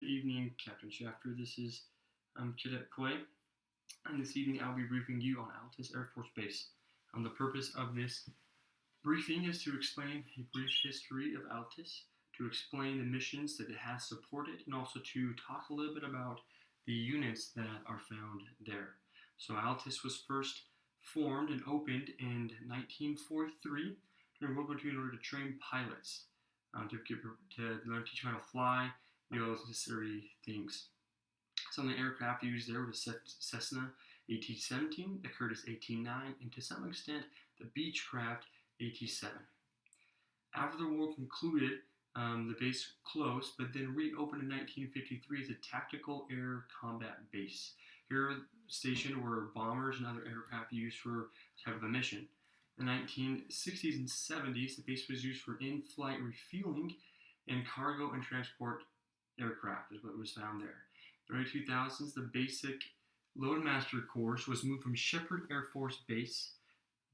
Good evening, Captain Shafter. This is Cadet Clay, and this evening I'll be briefing you on Altus Air Force Base. The purpose of this briefing is to explain a brief history of Altus, to explain the missions that it has supported, and also to talk a little bit about the units that are found there. So Altus was first formed and opened in 1943 during World War II in order to train pilots, to learn, teach them how to fly, those necessary things. Some of the aircraft used there were the Cessna 1817, the Curtiss 18-9, and to some extent the Beechcraft AT-7. After the war concluded, the base closed, but then reopened in 1953 as a tactical air combat base. Here, stationed were bombers and other aircraft used for this type of a mission. In the 1960s and 70s, the base was used for in-flight refueling and cargo and transport aircraft is what was found there. In the early 2000s, the basic loadmaster course was moved from Shepherd Air Force Base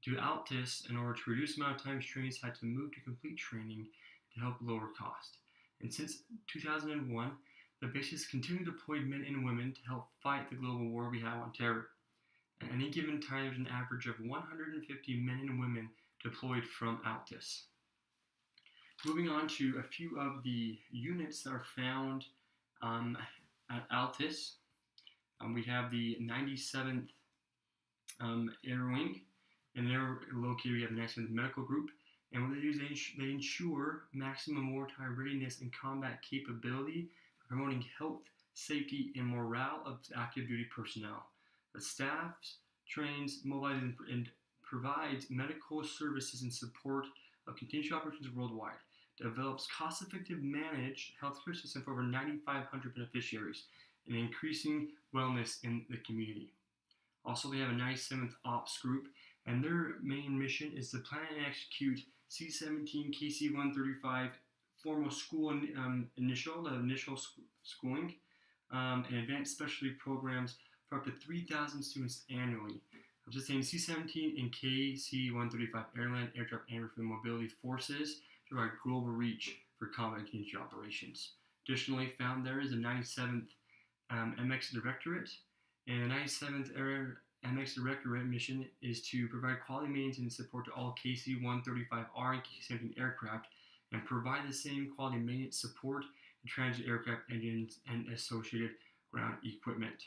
to Altus in order to reduce the amount of time trainees had to move to complete training to help lower cost. And since 2001, the base has continued to deploy men and women to help fight the global war we have on terror. At any given time, there's an average of 150 men and women deployed from Altus. Moving on to a few of the units that are found at Altus. We have the 97th Air Wing, and they're located, we have the 97th Medical Group. And what they do is they ensure maximum wartime readiness and combat capability, promoting health, safety, and morale of active duty personnel. The staff trains, mobilizes, and provides medical services in support of contingency operations worldwide. Develops cost-effective managed healthcare system for over 9,500 beneficiaries and increasing wellness in the community. Also, they have a 97th Ops Group, and their main mission is to plan and execute C-17 KC-135 formal school initial schooling and advanced specialty programs for up to 3,000 students annually. I'm just saying C-17 and KC-135 airland, aircraft, and refueling mobility forces to provide global reach for combat contingency operations. Additionally, found there is the 97th MX Directorate, and the 97th MX Directorate mission is to provide quality maintenance and support to all KC-135R and KC-17 aircraft, and provide the same quality maintenance support to transit aircraft engines and associated ground equipment.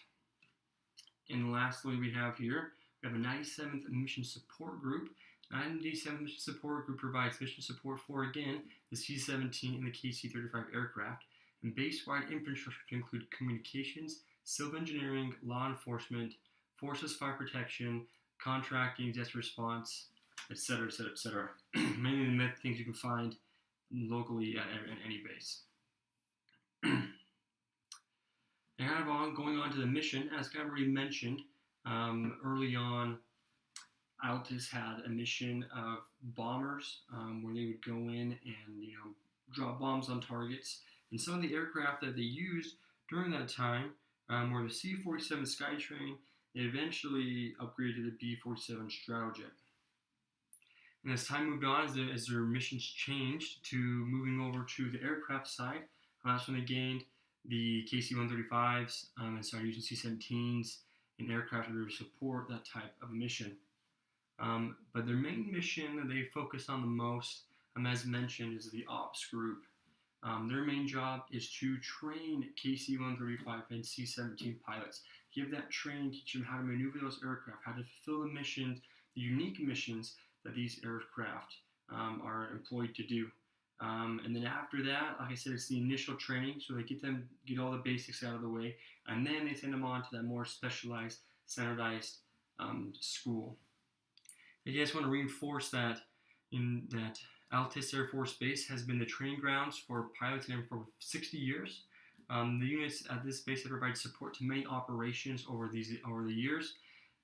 And lastly, we have here, we have a 97th Mission Support Group. 97th Mission Support Group provides mission support for, again, the C-17 and the KC-35 aircraft, and base-wide infrastructure to include communications, civil engineering, law enforcement, forces fire protection, contracting, disaster response, etc., etc., etc. Many of the things you can find locally at any base. And kind of going on to the mission, as kind of already mentioned, early on, Altus had a mission of bombers where they would go in and drop bombs on targets. And some of the aircraft that they used during that time were the C-47 Skytrain. They eventually upgraded to the B-47 Stratojet. And as time moved on, as their missions changed to moving over to the aircraft side, that's when they gained the KC-135s and started using C-17s and aircraft to support that type of a mission. But their main mission that they focus on the most, as mentioned, is the Ops Group. Their main job is to train KC-135 and C-17 pilots. Give that training, teach them how to maneuver those aircraft, how to fulfill the missions, the unique missions that these aircraft are employed to do. And then after that, like I said, it's the initial training, so they get all the basics out of the way, and then they send them on to that more specialized, standardized school. I just want to reinforce that Altus Air Force Base has been the training grounds for pilots for 60 years. The units at this base have provided support to many operations over the years.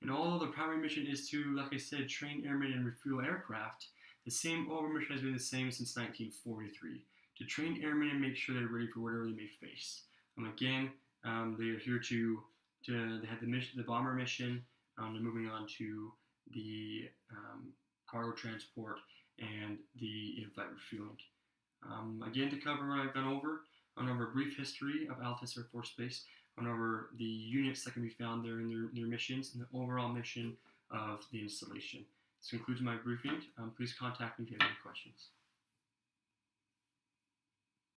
And although the primary mission is to, like I said, train airmen and refuel aircraft, the same overall mission has been the same since 1943, to train airmen and make sure they're ready for whatever they may face. Again, they are here they had the bomber mission, and moving on to the cargo transport and the in-flight refueling. Again, to cover what I've gone over, I'll over a brief history of Altus Air Force Base, I'll over the units that can be found there and their missions, and the overall mission of the installation. This concludes my briefing. Please contact me if you have any questions.